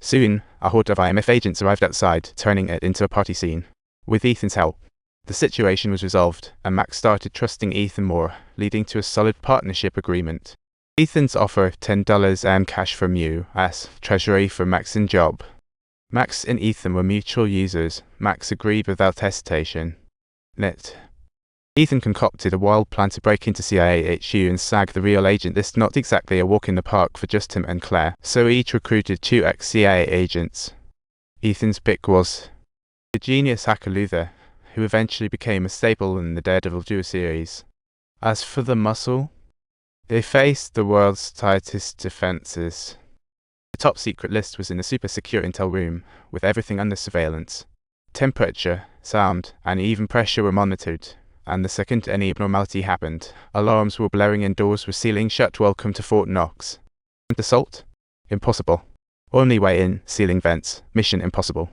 Soon, a horde of IMF agents arrived outside, turning it into a party scene. With Ethan's help, the situation was resolved, and Max started trusting Ethan more, leading to a solid partnership agreement. Ethan's offer $10 cash for Mew as treasury for Max's job. Max and Ethan were mutual users. Max agreed without hesitation. Ethan concocted a wild plan to break into CIA HQ and snag the real agent. This not exactly a walk in the park for just him and Claire, so each recruited 2 ex-CIA agents. Ethan's pick was the genius hacker Luther, who eventually became a staple in the Daredevil duo series. As for the muscle, they faced the world's tightest defenses. The top secret list was in a super secure intel room, with everything under surveillance. Temperature, sound, and even pressure were monitored, and the second any abnormality happened, alarms were blaring and doors were sealing shut. Welcome to Fort Knox. Assault? Impossible. Only way in, sealing vents. Mission impossible.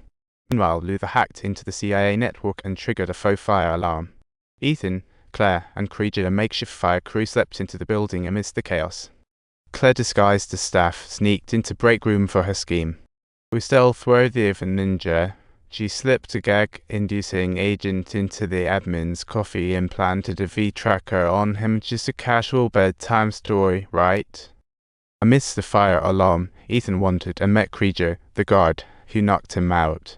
Meanwhile, Luther hacked into the CIA network and triggered a faux fire alarm. Ethan, Claire, and Krieger, a makeshift fire crew, slept into the building amidst the chaos. Claire, disguised as staff, sneaked into break room for her scheme. With stealth worthy of a ninja, she slipped a gag-inducing agent into the admin's coffee and planted a V-tracker on him. Just a casual bedtime story, right? Amidst the fire alarm, Ethan wandered and met Krieger, the guard, who knocked him out.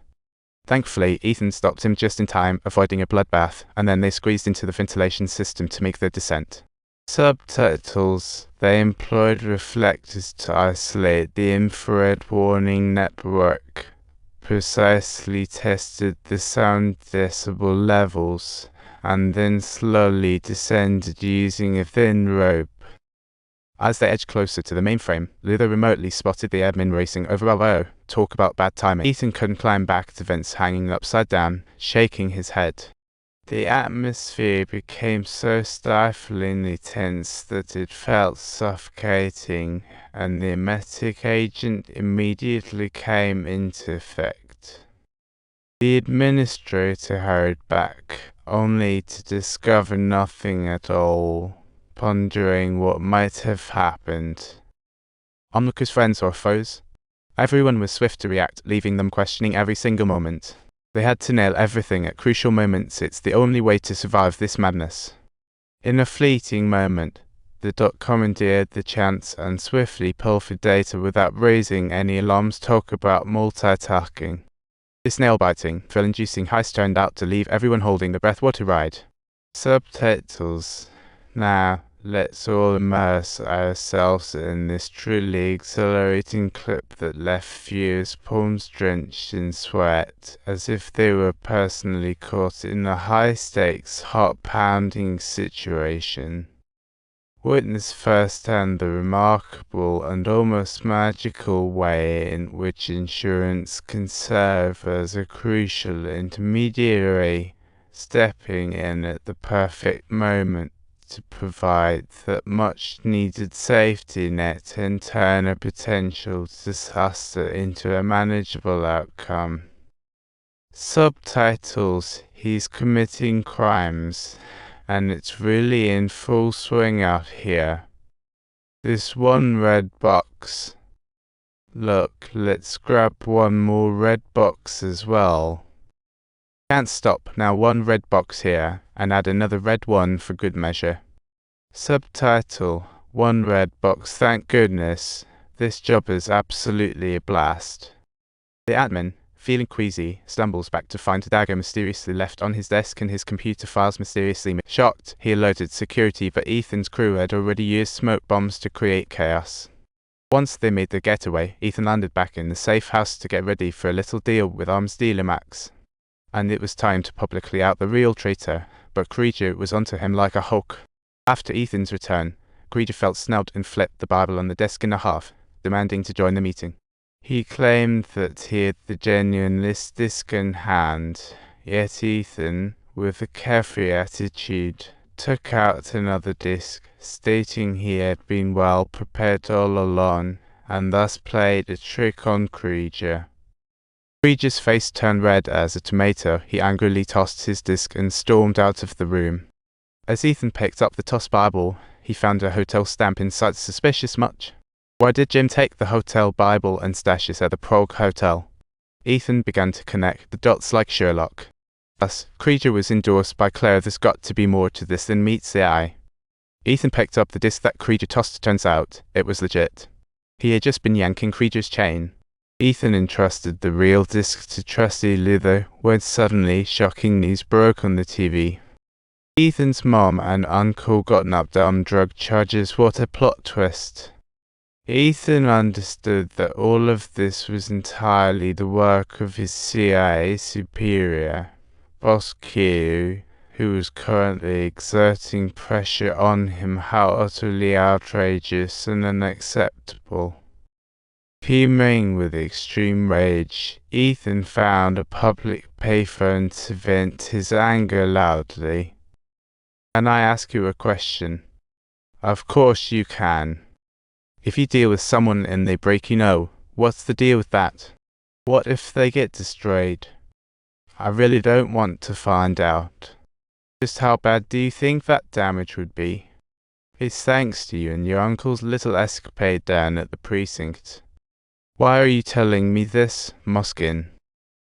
Thankfully, Ethan stopped him just in time, avoiding a bloodbath, and then they squeezed into the ventilation system to make their descent. Subtitles. They employed reflectors to isolate the infrared warning network, precisely tested the sound decibel levels, and then slowly descended using a thin rope. As they edged closer to the mainframe, Luther remotely spotted the admin racing over Bravo. Talk about bad timing. Ethan couldn't climb back to vents, hanging upside down, shaking his head. The atmosphere became so stiflingly tense that it felt suffocating, and the emetic agent immediately came into effect. The administrator hurried back, only to discover nothing at all, pondering what might have happened. Onlookers, friends or foes? Everyone was swift to react, leaving them questioning every single moment. They had to nail everything at crucial moments. It's the only way to survive this madness. In a fleeting moment, the Doc commandeered the chance and swiftly pulled for data without raising any alarms. Talk about multitasking. This nail-biting, thrill-inducing heist turned out to leave everyone holding their breath. What a ride. Subtitles. Now, let's all immerse ourselves in this truly exhilarating clip that left viewers' palms drenched in sweat, as if they were personally caught in a high-stakes, heart-pounding situation. Witness firsthand the remarkable and almost magical way in which insurance can serve as a crucial intermediary, stepping in at the perfect moment to provide that much-needed safety net and turn a potential disaster into a manageable outcome. Subtitles. He's committing crimes, and it's really in full swing out here. This one red box. Look, let's grab one more red box as well. Can't stop. Now one red box here, and add another red one for good measure. Subtitle. One red box. Thank goodness. This job is absolutely a blast. The admin, feeling queasy, stumbles back to find a dagger mysteriously left on his desk and his computer files mysteriously shocked. He alerted security, but Ethan's crew had already used smoke bombs to create chaos. Once they made their getaway, Ethan landed back in the safe house to get ready for a little deal with arms dealer Max. And it was time to publicly out the real traitor, but Krieger was onto him like a hawk. After Ethan's return, Krieger felt snelled and flipped the Bible on the desk in half, demanding to join the meeting. He claimed that he had the genuine list disc in hand, yet Ethan, with a carefree attitude, took out another disc, stating he had been well prepared all along, and thus played a trick on Krieger. Krieger's face turned red as a tomato. He angrily tossed his disc and stormed out of the room. As Ethan picked up the tossed Bible, he found a hotel stamp inside. Suspicious much? Why did Jim take the hotel Bible and stash it at the Prague Hotel? Ethan began to connect the dots like Sherlock. Thus, Krieger was endorsed by Claire. There's got to be more to this than meets the eye. Ethan picked up the disc that Krieger tossed. Turns out, it was legit. He had just been yanking Krieger's chain. Ethan entrusted the real disc to trusty Luther when suddenly shocking news broke on the TV. Ethan's mom and uncle got nabbed on drug charges. What a plot twist. Ethan understood that all of this was entirely the work of his CIA superior, Boss Q, who was currently exerting pressure on him. How utterly outrageous and unacceptable. Fuming with extreme rage, Ethan found a public payphone to vent his anger loudly. "Can I ask you a question?" "Of course you can." "If you deal with someone and they break you know, what's the deal with that? What if they get destroyed?" "I really don't want to find out." "Just how bad do you think that damage would be?" "It's thanks to you and your uncle's little escapade down at the precinct." "Why are you telling me this, Moskin?"